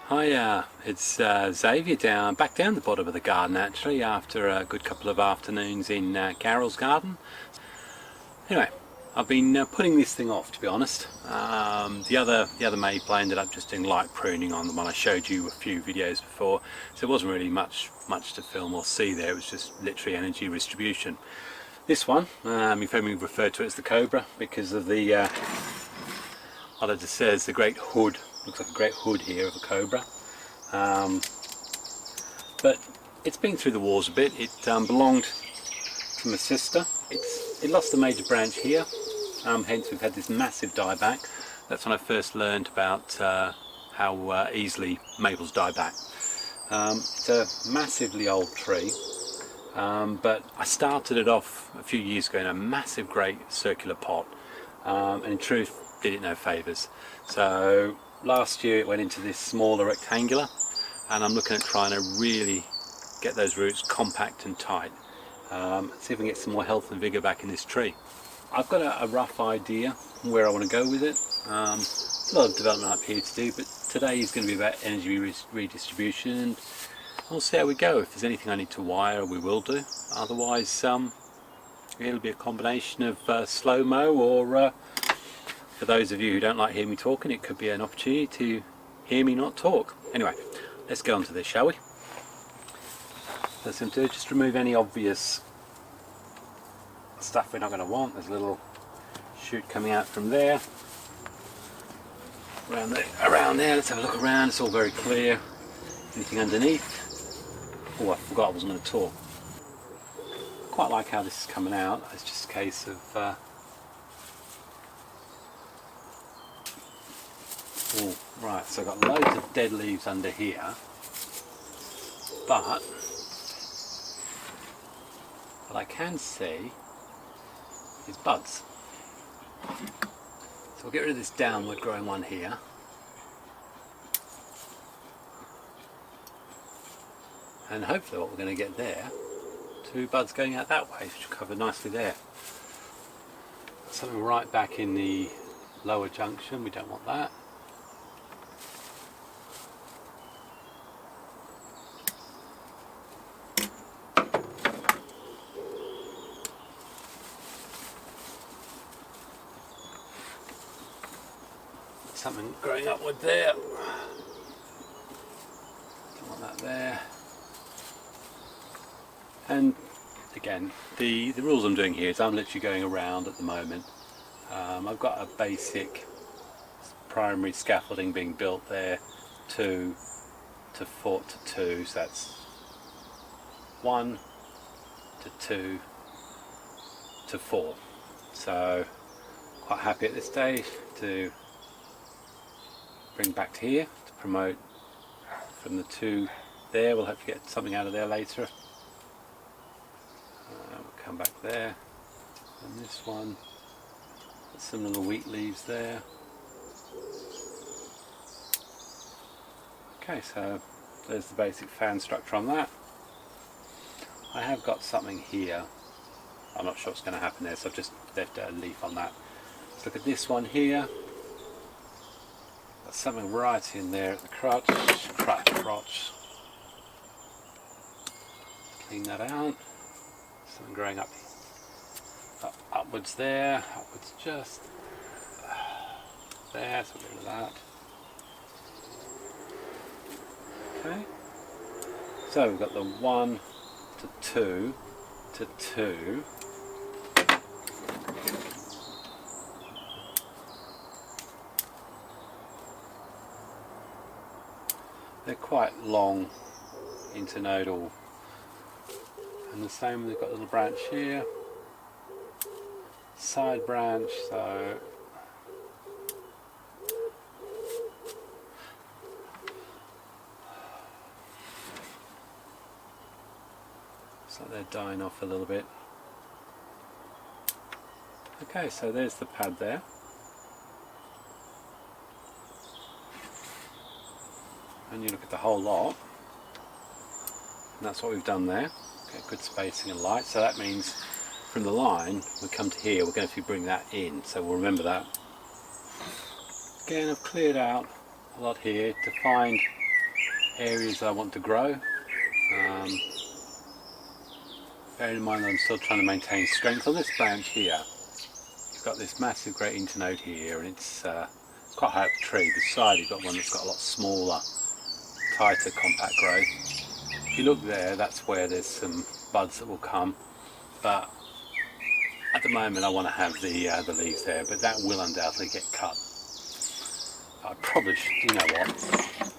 Hi, it's Xavier back down the bottom of the garden actually after a good couple of afternoons in Carol's garden. Anyway, I've been putting this thing off, to be honest. The other maple I ended up just doing light pruning on the one I showed you a few videos before, so it wasn't really much to film or see there. It was just literally energy distribution. This one, you've heard me refer to it as the Cobra because of the what it just says, the great hood. Looks like a great hood here of a cobra, but it's been through the wars a bit. It belonged to my sister. It lost a major branch here, hence we've had this massive dieback. That's when I first learned about how easily maples die back. It's a massively old tree, but I started it off a few years ago in a massive great circular pot, and in truth did it no favours. So last year it went into this smaller rectangular, and I'm looking at trying to really get those roots compact and tight, see if we can get some more health and vigour back in this tree. I've got a rough idea where I want to go with it. There's a lot of development up here to do, but today is going to be about energy redistribution, and we'll see how we go. If there's anything I need to wire, we will do. Otherwise it'll be a combination of slow-mo, or for those of you who don't like hearing me talking, it could be an opportunity to hear me not talk. Anyway, let's go on to this, shall we? First thing to do, just remove any obvious stuff we're not going to want. There's a little shoot coming out from there. Around there, let's have a look around. It's all very clear. Anything underneath? Oh, I forgot I wasn't going to talk. I quite like how this is coming out. It's just a case of oh, right, so I've got loads of dead leaves under here, but what I can see is buds. So we'll get rid of this downward growing one here. And hopefully what we're going to get there, two buds going out that way, which will cover nicely there. Something right back in the lower junction, we don't want that. Something growing upward there. Don't want that there. And again, the rules I'm doing here is I'm literally going around at the moment. I've got a basic primary scaffolding being built there, 2 to 4 to 2, so that's 1 to 2 to 4. So quite happy at this stage to bring back to here to promote from the 2 there. We'll hopefully get something out of there later. We'll come back there, and this one, some little wheat leaves there. Okay, so there's the basic fan structure on that. I have got something here. I'm not sure what's going to happen there, so I've just left a leaf on that. Let's look at this one here. Got something right in there at the crotch. Clean that out. Something growing upwards there, upwards just there, so get rid of that. Okay, so we've got the 1 to 2 to 2. They're quite long internodal, and the same, they've got a little branch here, side branch, so they're dying off a little bit. Okay, so there's the pad there. And you look at the whole lot, and that's what we've done there. Get good spacing and light, so that means from the line we come to here, we're going to bring that in, so we'll remember that. Again, I've cleared out a lot here to find areas I want to grow. Bearing in mind that I'm still trying to maintain strength on this branch here. You've got this massive great internode here, and it's quite high up the tree. Beside you've got one that's got a lot smaller, tighter, compact growth. If you look there, that's where there's some buds that will come. But at the moment I want to have the leaves there, but that will undoubtedly get cut. I probably should, you know what,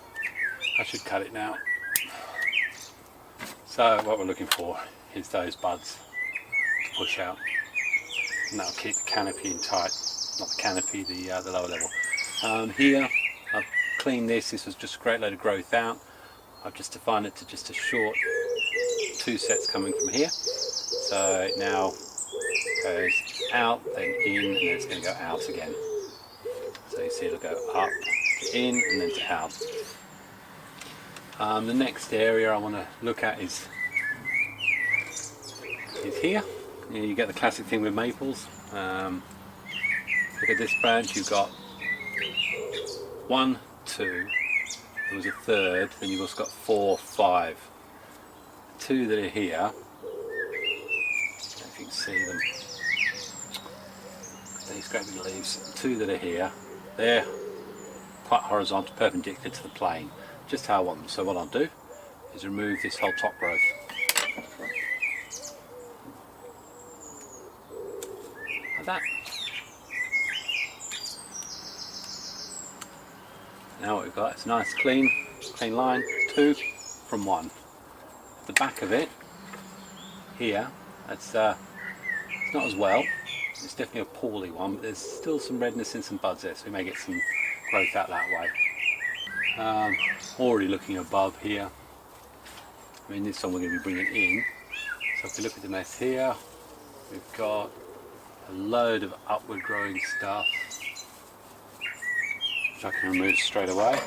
I should cut it now. So what we're looking for is those buds to push out, and that'll keep the canopy in tight, not the canopy, the lower level. Here I've cleaned this. This was just a great load of growth out. I've just defined it to just a short 2 sets coming from here. So it now goes out, then in, and then it's going to go out again. So you see it'll go up, to in, and then to out. The next area I want to look at is here. You get the classic thing with maples. Look at this branch. You've got 1, 2. There was a third. Then you've also got 4, 5. 2 that are here. I don't know if you can see them. These great big leaves. 2 that are here. They're quite horizontal, perpendicular to the plane. Just how I want them. So what I'll do is remove this whole top growth. Like that. Now what we've got is a nice clean line, 2 from 1. The back of it here, it's not as well. It's definitely a poorly one, but there's still some redness and some buds there, so we may get some growth out that way. Already looking above here. I mean, this one we're going to be bringing in. So if we look at the mess here, we've got a load of upward growing stuff, which I can remove straight away.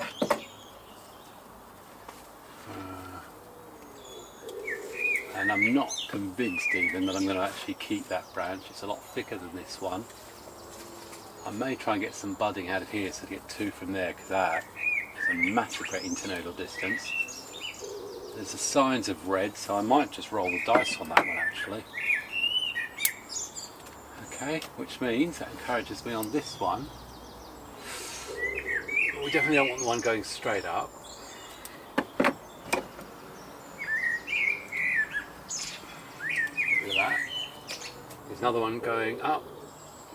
And I'm not convinced even that I'm going to actually keep that branch. It's a lot thicker than this one. I may try and get some budding out of here, so to get 2 from there, because that is a massive great internodal distance. There's the signs of red, so I might just roll the dice on that one actually. Okay, which means that encourages me on this one. We definitely don't want the one going straight up. Look at that. There's another one going up.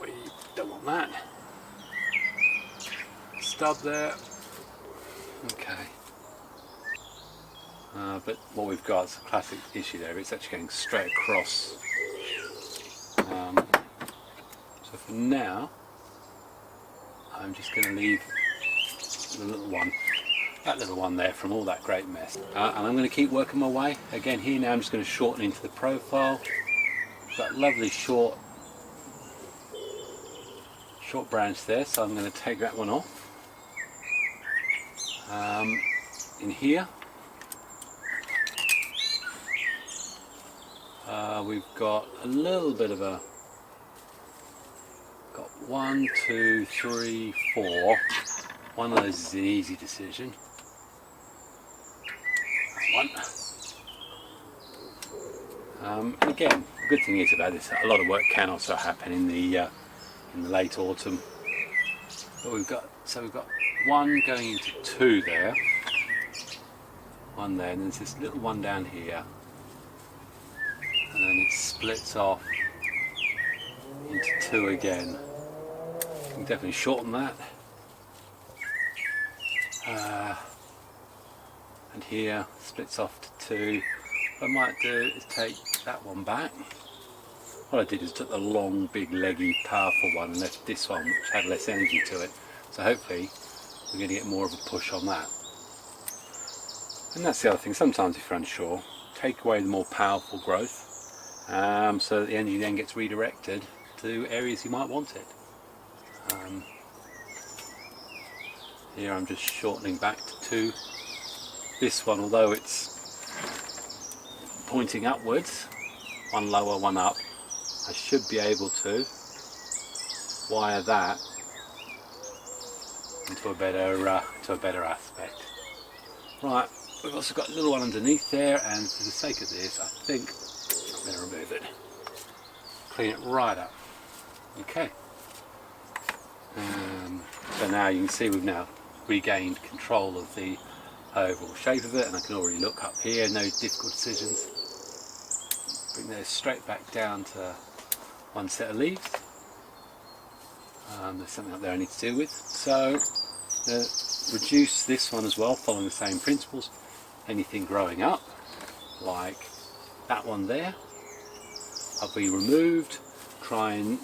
We don't want that. Stub there. Okay. But what we've got is a classic issue there. It's actually going straight across. So for now, I'm just going to leave the little one, that little one there from all that great mess. And I'm going to keep working my way. Again, here now I'm just going to shorten into the profile. That lovely short branch there, so I'm going to take that one off. In here we've got a little bit of a, got 1, 2, 3, 4. One of those is an easy decision. That one. And again, the good thing is about this, a lot of work can also happen in the late autumn. But we've got 1 going into 2 there, 1 there, and there's this little one down here, and then it splits off into 2 again. You can definitely shorten that. And here splits off to 2. What I might do is take that one back. What I did is took the long, big, leggy, powerful one and left this one, which had less energy to it. So hopefully we're going to get more of a push on that. And that's the other thing, sometimes if you're unsure, take away the more powerful growth, so that the energy then gets redirected to areas you might want it. Here I'm just shortening back to 2. This one, although it's pointing upwards, 1 lower, 1 up, I should be able to wire that into a better aspect. Right, we've also got a little one underneath there, and for the sake of this, I think I'm going to remove it. Clean it right up. Okay. So now you can see we've now regained control of the overall shape of it, and I can already look up here, no difficult decisions. Bring those straight back down to one set of leaves. There's something up there I need to deal with. So reduce this one as well, following the same principles. Anything growing up, like that one there, I'll be removed. Try and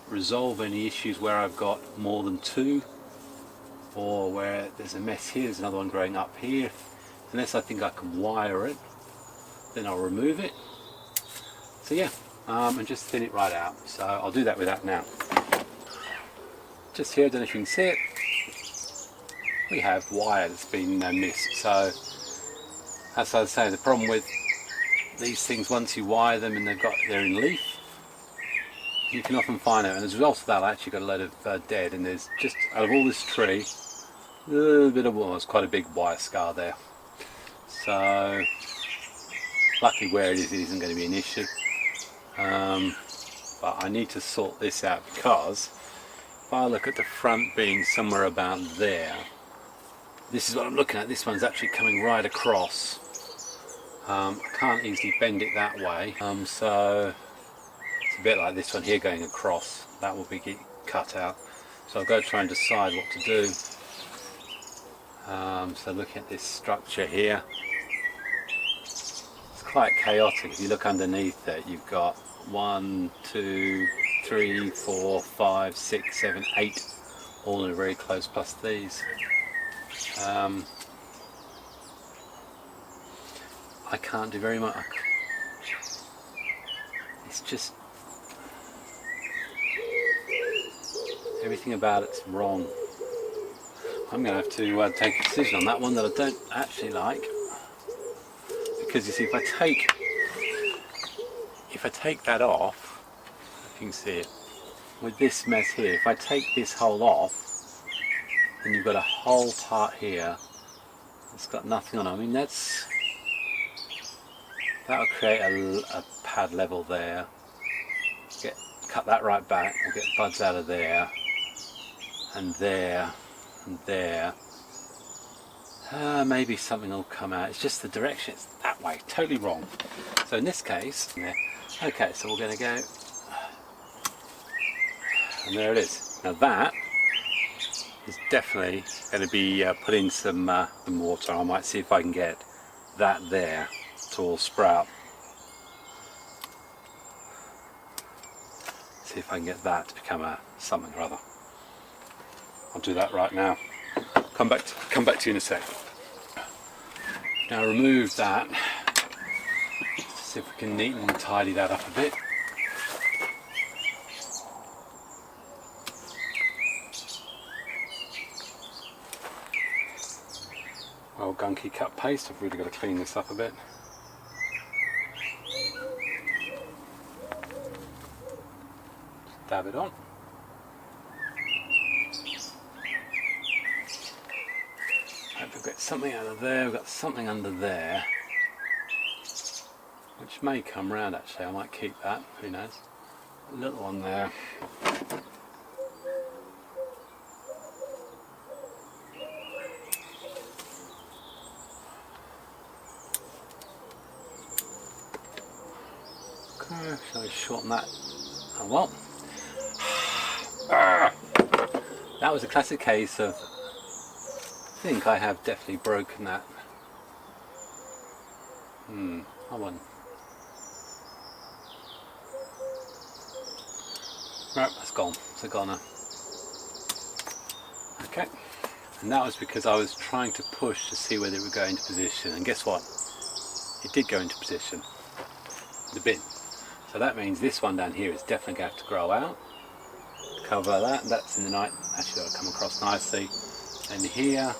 resolve any issues where I've got more than two, or where there's a mess here, there's another one growing up here. Unless I think I can wire it, then I'll remove it. So yeah, and just thin it right out. So I'll do that with that now. Just here, I don't know if you can see it, we have wire that's been missed. So as I was saying, the problem with these things, once you wire them and they're in leaf, you can often find out, and as a result of that I actually got a load of dead, and there's just, out of all this tree, a little bit of, well, it's quite a big wire scar there. So luckily where it isn't going to be an issue. But I need to sort this out, because if I look at the front being somewhere about there, this is what I'm looking at. This one's actually coming right across. I can't easily bend it that way, so it's a bit like this one here going across. That will be cut out. So I've got to try and decide what to do. So looking at this structure here, it's quite chaotic. If you look underneath it, you've got 1, 2, 3, 4, 5, 6, 7, 8, all in a very close, plus these. I can't do very much. It's just everything about it's wrong. I'm going to have to take a decision on that one that I don't actually like, because you see, if I take that off, if you can see it, with this mess here, if I take this hole off, then you've got a whole part here that's got nothing on it. I mean, that'll create a pad level there. Cut that right back, I'll get buds out of there, and there, and there. Maybe something will come out. It's just the direction, it's that way, totally wrong. So in this case, yeah. Okay, so we're going to go, and there it is. Now that is definitely going to be put in some water. I might see if I can get that there to all sprout. See if I can get that to become something or other. I'll do that right now. Come back to you in a sec. Now remove that. See if we can neaten and tidy that up a bit. Well, gunky cut paste. I've really got to clean this up a bit. Dab it on. Hope we've got something out of there, we've got something under there, which may come round actually. I might keep that, who knows. A little one there. Okay, shall we shorten that? Oh well. That was a classic case of, I think I have definitely broken that. Hold on. Right, that's gone. It's a goner. Okay. And that was because I was trying to push to see whether it would go into position. And guess what? It did go into position. The bin. So that means this one down here is definitely going to have to grow out. Cover that. That's in the night. Actually, that'll come across nicely. And here,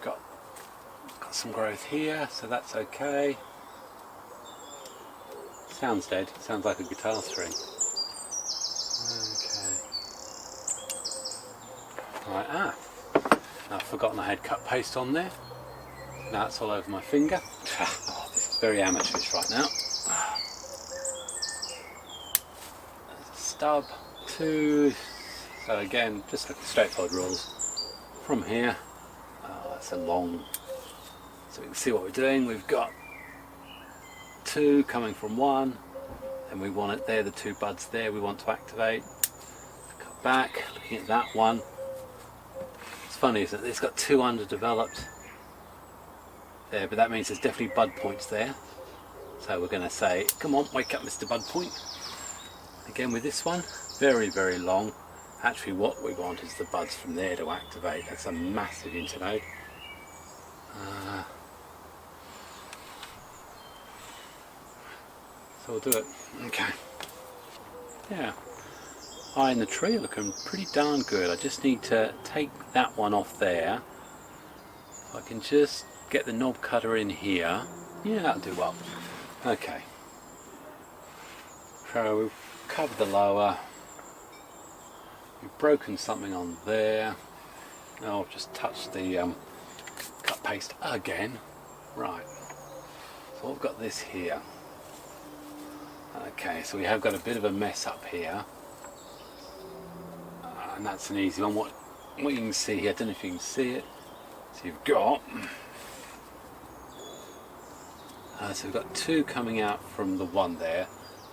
got some growth here, so that's okay. Sounds dead. Sounds like a guitar string. Okay. Right. I've forgotten I had cut paste on there. Now it's all over my finger. Oh, this is very amateurish right now. There's a stub, 2. So again, just like the straightforward rules. From here, that's a long, so we can see what we're doing. We've got 2 coming from 1, and we want it there, the 2 buds there we want to activate. Cut back, looking at that one. It's funny, isn't it? It's got 2 underdeveloped there, but that means there's definitely bud points there. So we're going to say, come on, wake up Mr. Bud Point. Again with this one, very, very long. Actually what we want is the buds from there to activate. That's a massive internode. So we'll do it. Okay. Yeah. Eye in the tree looking pretty darn good. I just need to take that one off there. If I can just get the knob cutter in here. Yeah, that'll do well. Okay. So we've covered the lower. We've broken something on there. Oh, I've just touched the cut paste again. Right. So I've got this here. Okay, so we have got a bit of a mess up here. And that's an easy one. What you can see here, I don't know if you can see it. So you've got... so we've got 2 coming out from the 1 there,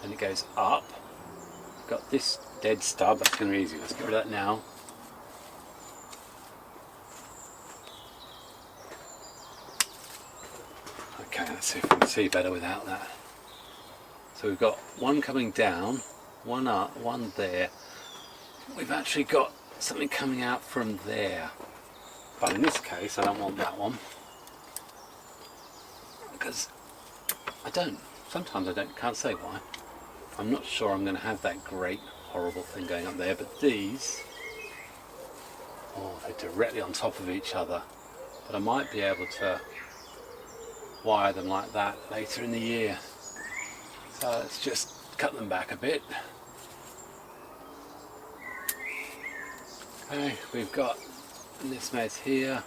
and it goes up. We've got this dead stub, that's going to be easy. Let's get rid of that now. Okay, let's see if we can see better without that. So we've got 1 coming down, 1 up, 1 there. We've actually got something coming out from there. But in this case, I don't want that one. Because sometimes I can't say why. I'm not sure I'm going to have that great, horrible thing going up there, but these, oh, they're directly on top of each other. But I might be able to wire them like that later in the year. So let's just cut them back a bit. Okay, we've got this mess here.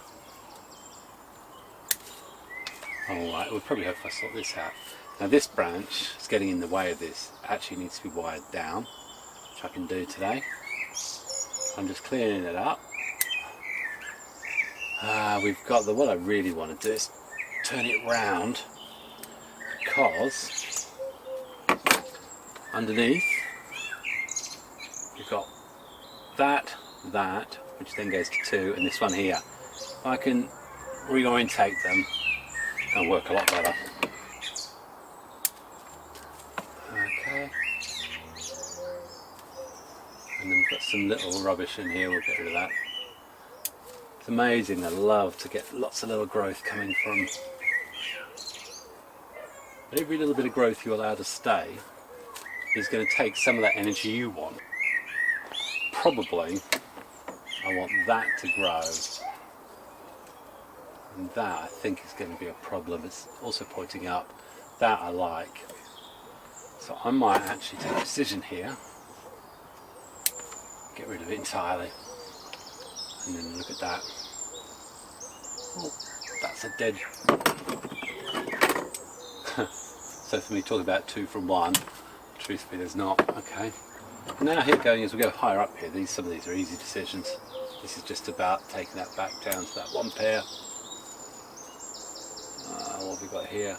Alright, we'll probably have to sort this out. Now this branch is getting in the way of this. It actually needs to be wired down, which I can do today. I'm just clearing it up. We've got what I really want to do is turn it round, because underneath we've got that, which then goes to 2, and this one here. I can reorientate them and work a lot better. Okay. And then we've got some little rubbish in here, we'll get rid of that. It's amazing, I love to get lots of little growth coming from. But every little bit of growth you allow to stay is going to take some of that energy you want. Probably I want that to grow, and that I think is going to be a problem. It's also pointing up. That I like. So I might actually take a decision here, get rid of it entirely, and then look at that. Oh, that's a dead. So for me talking about 2 from 1, truthfully there's not. Okay. Now here going, as we go higher up here, some of these are easy decisions. This is just about taking that back down to that 1 pair. What have we got here?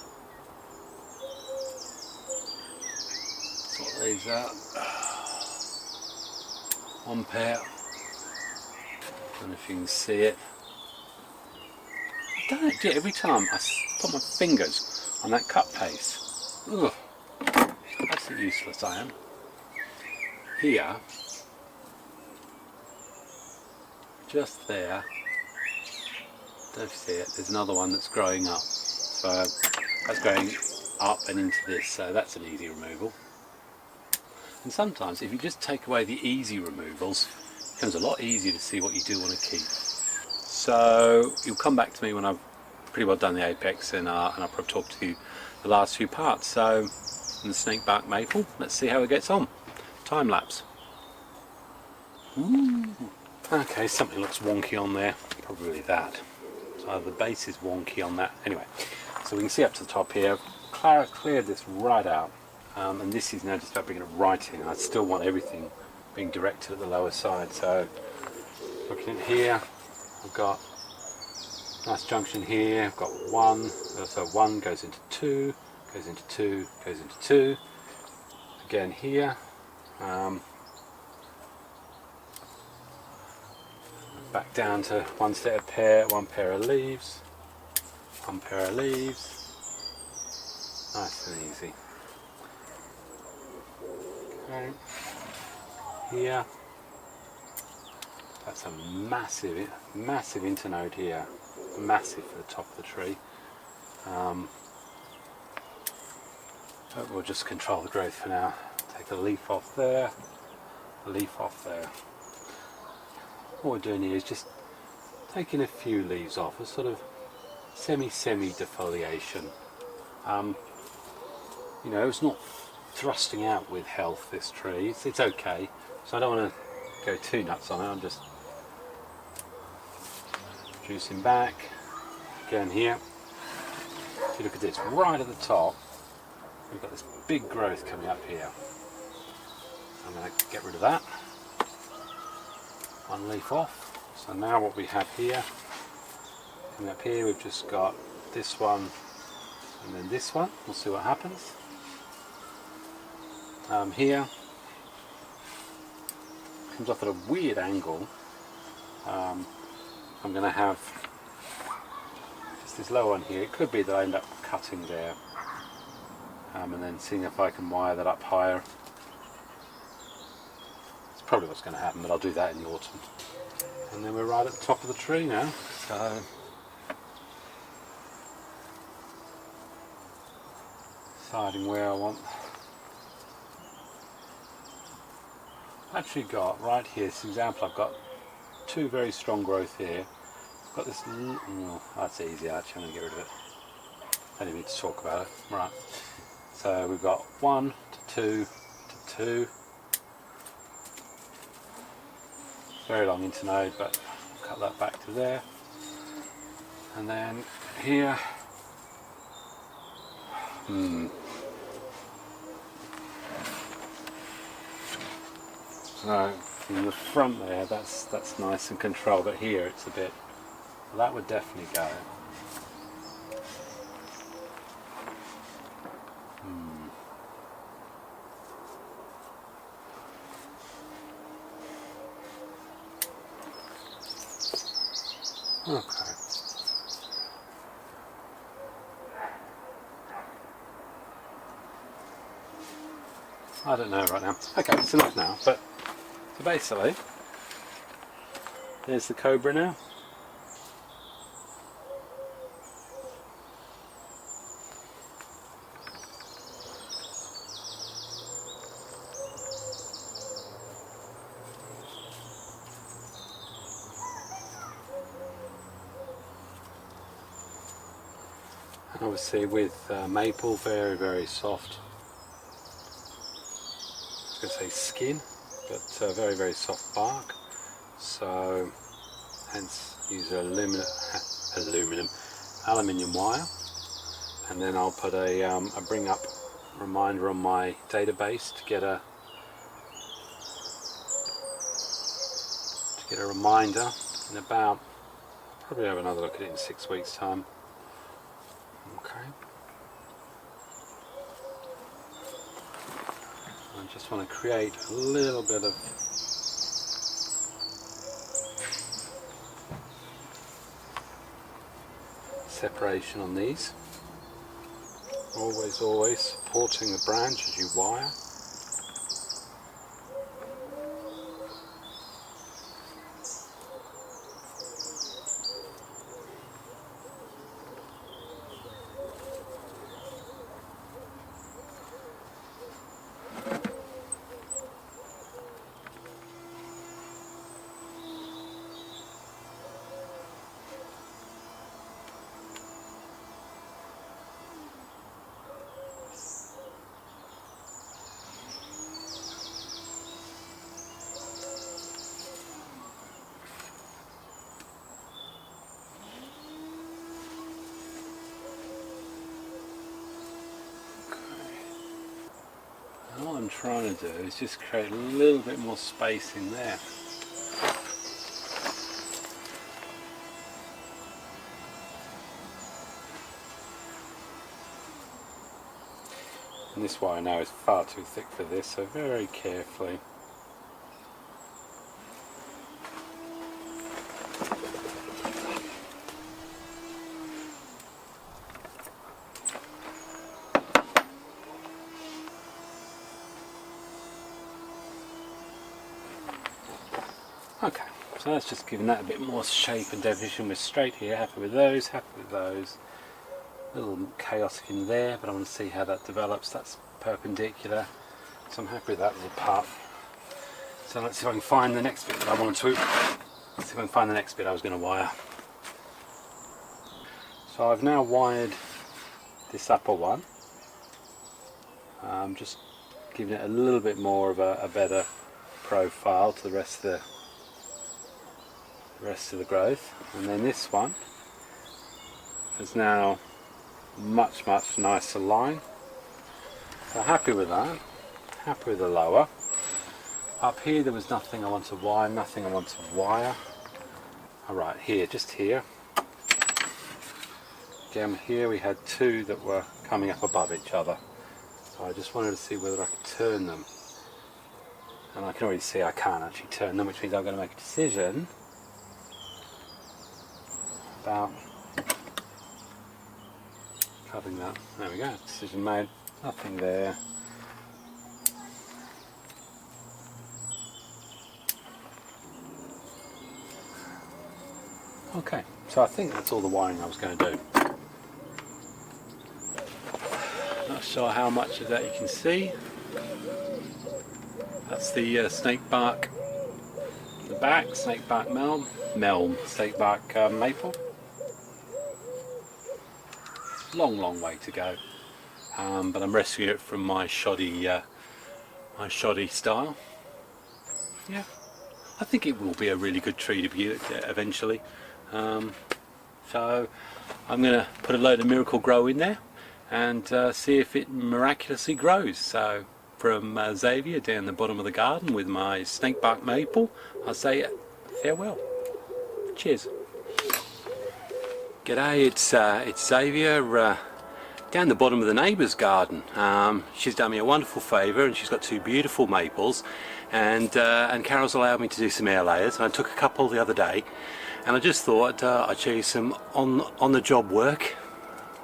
Sort these out. 1 pair. Don't know if you can see it. I don't do it every time I put my fingers on that cut paste. Ugh. Absolutely useless I am. Here, just there, don't you see it, there's another one that's growing up. So that's going up and into this, so that's an easy removal. And sometimes if you just take away the easy removals, it becomes a lot easier to see what you do want to keep. So you'll come back to me when I've pretty well done the apex, and I'll probably talk to you the last few parts. So in the snakebark maple, let's see how it gets on. Time lapse. Ooh. Okay, something looks wonky on there, probably that. So the base is wonky on that. Anyway, so we can see up to the top here, cleared this right out, and this is now just about bringing it right in. I still want everything being directed at the lower side, so looking at here, I've got a nice junction here, I've got one, so one goes into two, goes into two, goes into two, again here, back down to one set of one pair of leaves, one pair of leaves, nice and easy. Okay, here, that's a massive internode here, massive for the top of the tree. But we'll just control the growth for now. Take a leaf off there, a leaf off there. What we're doing here is just taking a few leaves off, a sort of semi defoliation. You know, it's not thrusting out with health, this tree. It's okay, so I don't want to go too nuts on it. I'm just juicing back. Again here, if you look at this, right at the top, we've got this big growth coming up here. I'm going to get rid of that. One leaf off. So now what we have here, coming up here, we've just got this one and then this one. We'll see what happens. Here, comes off at a weird angle. I'm going to have just this lower one here. It could be that I end up cutting there and then seeing if I can wire that up higher. It's probably what's going to happen, but I'll do that in the autumn. And then we're right at the top of the tree now. So deciding where I want. I've actually got right here, this example, I've got two very strong growth here. I've got this, that's easy actually, I'm going to get rid of it. I don't need to talk about it. Right, so we've got 1 to 2 to 2. Very long internode, but I'll cut that back to there. And then here, so in the front there, that's nice and controlled, but here it's a bit, well, that would definitely go. Okay. I don't know right now. Okay, it's enough now, but so basically, there's the Cobra now. Obviously with maple, very soft. I was going to say skin, but very soft bark. So hence use aluminium wire, and then I'll put a bring up reminder on my database to get a reminder in about, probably have another look at it in 6 weeks time. Okay. I just want to create a little bit of separation on these. Always supporting the branch as you wire. And what I'm trying to do is just create a little bit more space in there. And this wire now is far too thick for this, so very carefully. Okay, so that's just giving that a bit more shape and definition. We're straight here, happy with those, happy with those. A little chaotic in there, but I want to see how that develops. That's perpendicular, so I'm happy with that little part. So let's see if I can find the next bit that I want to. Let's see if I can find the next bit I was going to wire. So I've now wired this upper one. Just giving it a little bit more of a better profile to the rest of the growth, and then this one is now much nicer line. So happy with that, happy with the lower. Up here there was nothing I want to wire, nothing I want to wire. Alright, here, just here. Again, here we had two that were coming up above each other. So I just wanted to see whether I could turn them. And I can already see I can't actually turn them, which means I'm going to make a decision about cutting that. There we go, decision made, nothing there. Okay, so I think that's all the wiring I was going to do. Not sure how much of that you can see. That's the snakebark, the back, snakebark snakebark maple. Long way to go, but I'm rescuing it from my shoddy style. Yeah, I think it will be a really good tree to be eventually. So I'm going to put a load of Miracle Grow in there and see if it miraculously grows. So from Xavier down the bottom of the garden with my snakebark maple, I'll say farewell. Cheers. G'day, it's Xavier down the bottom of the neighbours' garden. She's done me a wonderful favour, and she's got two beautiful maples, and Carol's allowed me to do some air layers. I took a couple the other day, and I just thought I'd show you some on the job work,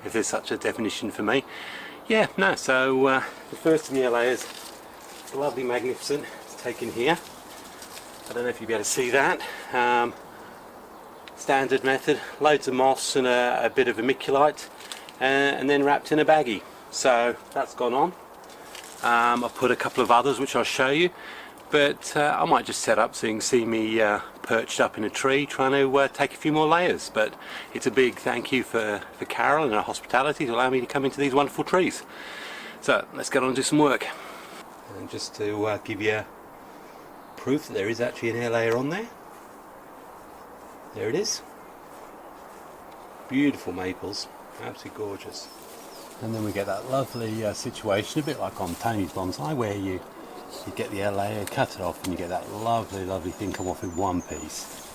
if there's such a definition for me. Yeah, no. So the first of the air layers, lovely, magnificent. It's taken here. I don't know if you'll be able to see that. Standard method, loads of moss and a bit of vermiculite, and then wrapped in a baggie. So that's gone on. I've put a couple of others which I'll show you, but I might just set up so you can see me perched up in a tree trying to take a few more layers. But it's a big thank you for Carol and her hospitality to allow me to come into these wonderful trees. So let's get on and do some work. And just to give you proof that there is actually an air layer on there. There it is. Beautiful maples, absolutely gorgeous. And then we get that lovely situation, a bit like on TonysBonsai, where you get the air layer, cut it off, and you get that lovely thing come off in one piece.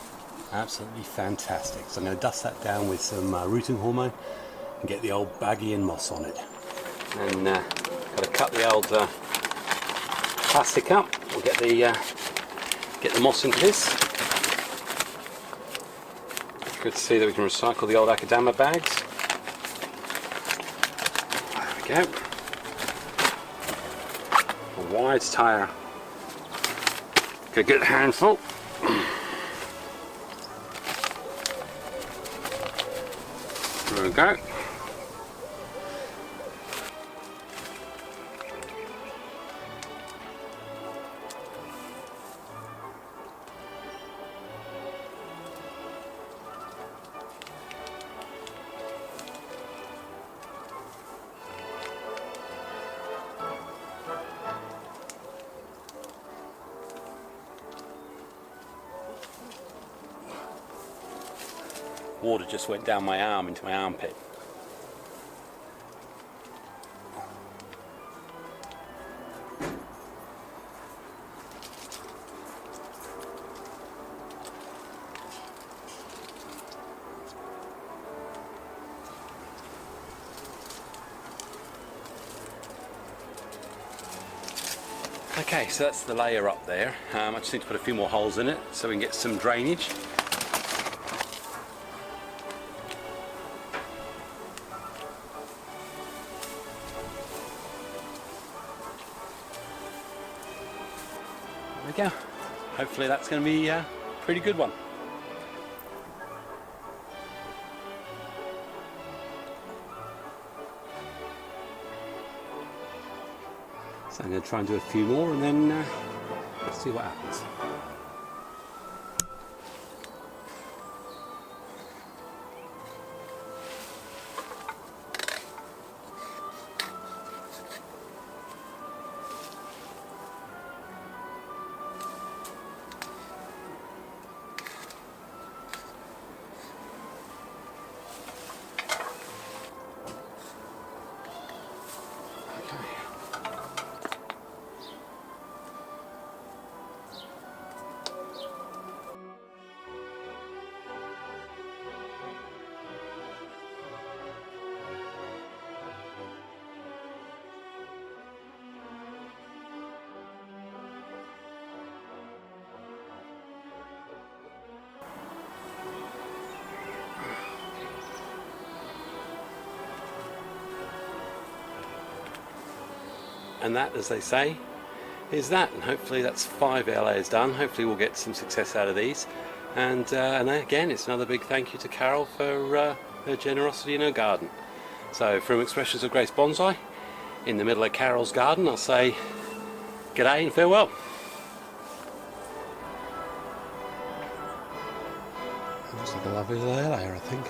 Absolutely fantastic. So I'm going to dust that down with some rooting hormone and get the old baggy and moss on it. And got to cut the old plastic up. We'll get the moss into this. Good to see that we can recycle the old Akadama bags. There we go. A wide tire. Good handful. There we go. Water just went down my arm into my armpit. Okay, so that's the layer up there. I just need to put a few more holes in it so we can get some drainage. There we go. Hopefully that's going to be a pretty good one. So I'm going to try and do a few more and then see what happens. And that, as they say, is that. And hopefully that's 5 air layers done. Hopefully we'll get some success out of these. And again, it's another big thank you to Carol for her generosity in her garden. So from Expressions of Grace Bonsai, in the middle of Carol's garden, I'll say g'day and farewell. Looks like a lovely layer, I think.